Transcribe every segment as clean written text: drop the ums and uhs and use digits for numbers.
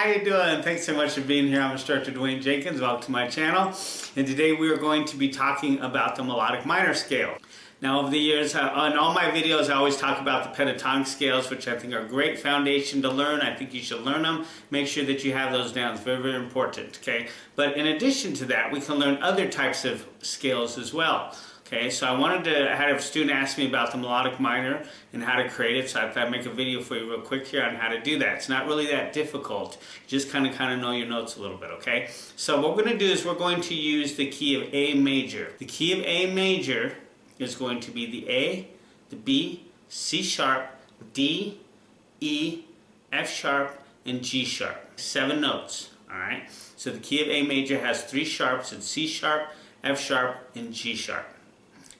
how you doing? Thanks so much for being here. I'm instructor Dwayne Jenkins. Welcome to my channel. And today we are going to be talking about the melodic minor scale. Now over the years, on all my videos, I always talk about the pentatonic scales, which I think are a great foundation to learn. I think you should learn them. Make sure that you have those down. It's very, very important, okay? But in addition to that, we can learn other types of scales as well. Okay, so I had a student ask me about the melodic minor and how to create it, so I thought I'd make a video for you real quick here on how to do that. It's not really that difficult. You just kind of know your notes a little bit, okay? So what we're going to do is we're going to use the key of A major. The key of A major is going to be the A, the B, C sharp, D, E, F sharp, and G sharp. 7 notes, alright? So the key of A major has 3 sharps. It's C sharp, F sharp, and G sharp.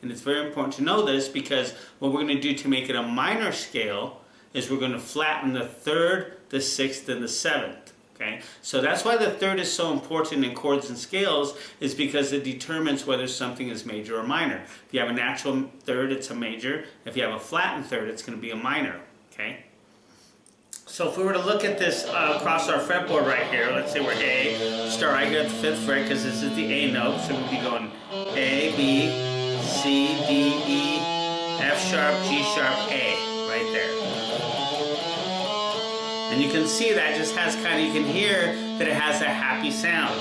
And it's very important to know this because what we're going to do to make it a minor scale is we're going to flatten the 3rd, the 6th, and the 7th. Okay? So that's why the 3rd is so important in chords and scales, is because it determines whether something is major or minor. If you have a natural 3rd, it's a major. If you have a flattened 3rd, it's going to be a minor. Okay? So if we were to look at this across our fretboard right here, let's say we're A, start right here at the 5th fret because this is the A note, so we'll be going A, B, C, D, E, F sharp, G sharp, A, right there. And you can see that just has you can hear that it has a happy sound.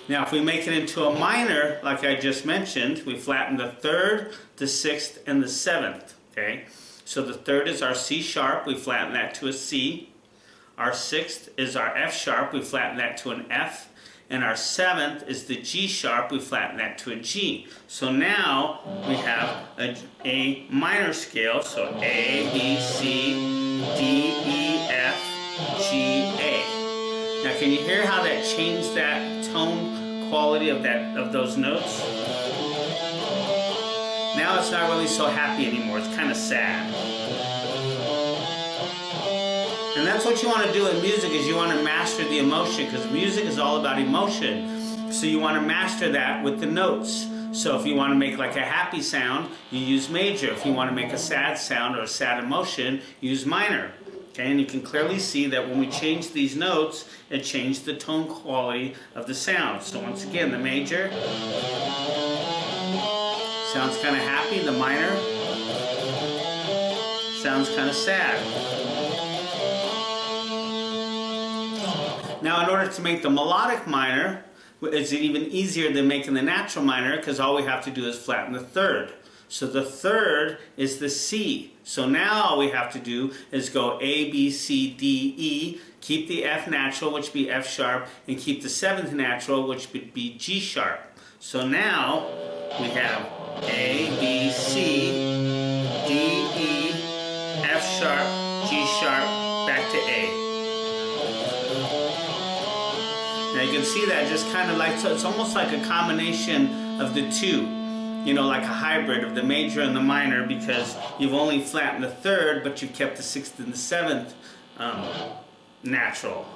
Now if we make it into a minor, like I just mentioned, we flatten the 3rd, the 6th, and the 7th, okay? So the 3rd is our C sharp, we flatten that to a C. Our 6th is our F sharp, we flatten that to an F. And our 7th is the G sharp, we flatten that to a G. So now we have a minor scale, so A, B, C, D, E, F, G, A. Now can you hear how that changed that tone quality of those notes? Now it's not really so happy anymore, it's kind of sad. And that's what you want to do in music, is you want to master the emotion, because music is all about emotion. So you want to master that with the notes. So if you want to make like a happy sound, you use major. If you want to make a sad sound or a sad emotion, use minor. Okay, and you can clearly see that when we change these notes, it changed the tone quality of the sound. So once again, the major sounds kind of happy, the minor sounds kind of sad. Now in order to make the melodic minor, it's even easier than making the natural minor, because all we have to do is flatten the 3rd. So the 3rd is the C. So now all we have to do is go A, B, C, D, E, keep the F natural, which would be F sharp, and keep the 7th natural, which would be G sharp. So now we have A, B, C, D, E, F sharp, G sharp, back to A. Now you can see that just kind of like, so it's almost like a combination of the two. You know, like a hybrid of the major and the minor, because you've only flattened the 3rd, but you've kept the 6th and the 7th natural.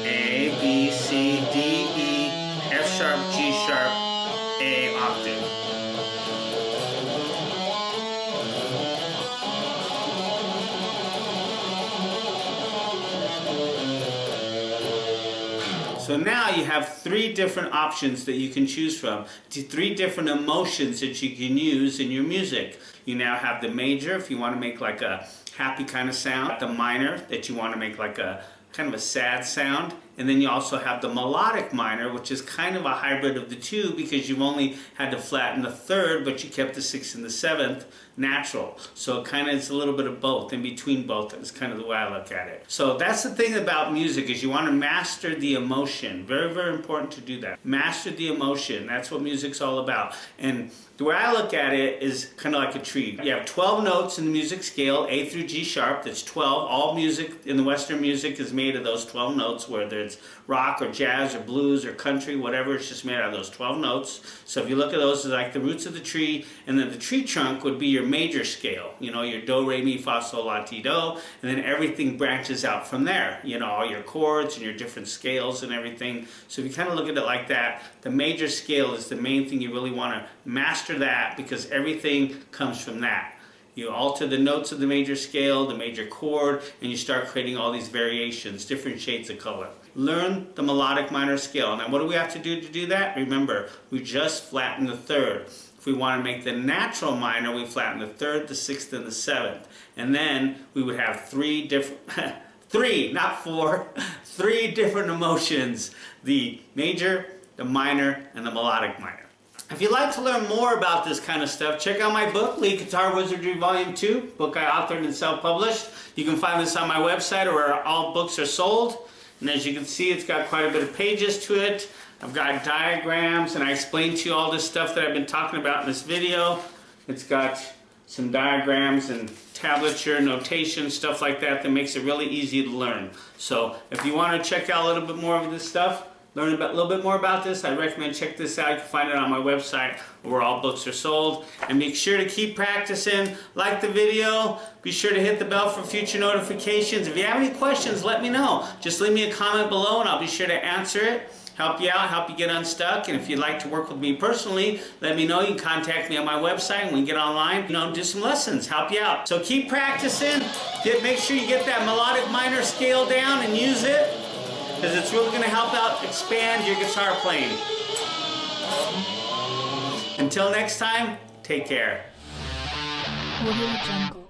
A, B, C, D, E, F sharp, G sharp, A octave. So now you have 3 different options that you can choose from, 3 different emotions that you can use in your music. You now have the major, if you want to make like a happy kind of sound, the minor, that you want to make like a kind of a sad sound, and then you also have the melodic minor, which is kind of a hybrid of the two, because you've only had to flatten the 3rd, but you kept the 6th and the 7th natural. So it kind of is a little bit of both, in between both, is kind of the way I look at it. So that's the thing about music, is you want to master the emotion. Very, very important to do that. Master the emotion. That's what music's all about. And the way I look at it is kind of like a tree. You have 12 notes in the music scale, A through G sharp. That's 12. All music in the Western music is made of those 12 notes, where there's it's rock or jazz or blues or country, whatever, it's just made out of those 12 notes. So if you look at those, it's like the roots of the tree, and then the tree trunk would be your major scale, you know, your do, re, mi, fa, sol, la, ti, do, and then everything branches out from there, you know, all your chords and your different scales and everything. So if you kind of look at it like that, the major scale is the main thing. You really want to master that because everything comes from that. You alter the notes of the major scale, the major chord, and you start creating all these variations, different shades of color. Learn the melodic minor scale. Now what do we have to do that? Remember, we just flatten the third. If we want to make the natural minor, we flatten the third, the sixth, and the seventh. And then we would have three different, three, not four, three different emotions. The major, the minor, and the melodic minor. If you'd like to learn more about this kind of stuff, check out my book, Lead Guitar Wizardry Volume 2, book I authored and self-published. You can find this on my website or where all books are sold. And as you can see, it's got quite a bit of pages to it. I've got diagrams, and I explain to you all this stuff that I've been talking about in this video. It's got some diagrams and tablature, notation, stuff like that makes it really easy to learn. So if you want to check out a little bit more of this stuff, learn a little bit more about this, I recommend check this out. You can find it on my website where all books are sold. And make sure to keep practicing. Like the video. Be sure to hit the bell for future notifications. If you have any questions, let me know. Just leave me a comment below and I'll be sure to answer it. Help you out, help you get unstuck. And if you'd like to work with me personally, let me know. You can contact me on my website and we can get online, you know, do some lessons, help you out. So keep practicing. Make sure you get that melodic minor scale down and use it, because it's really going to help out expand your guitar playing. Until next time, take care. Audio Jungle.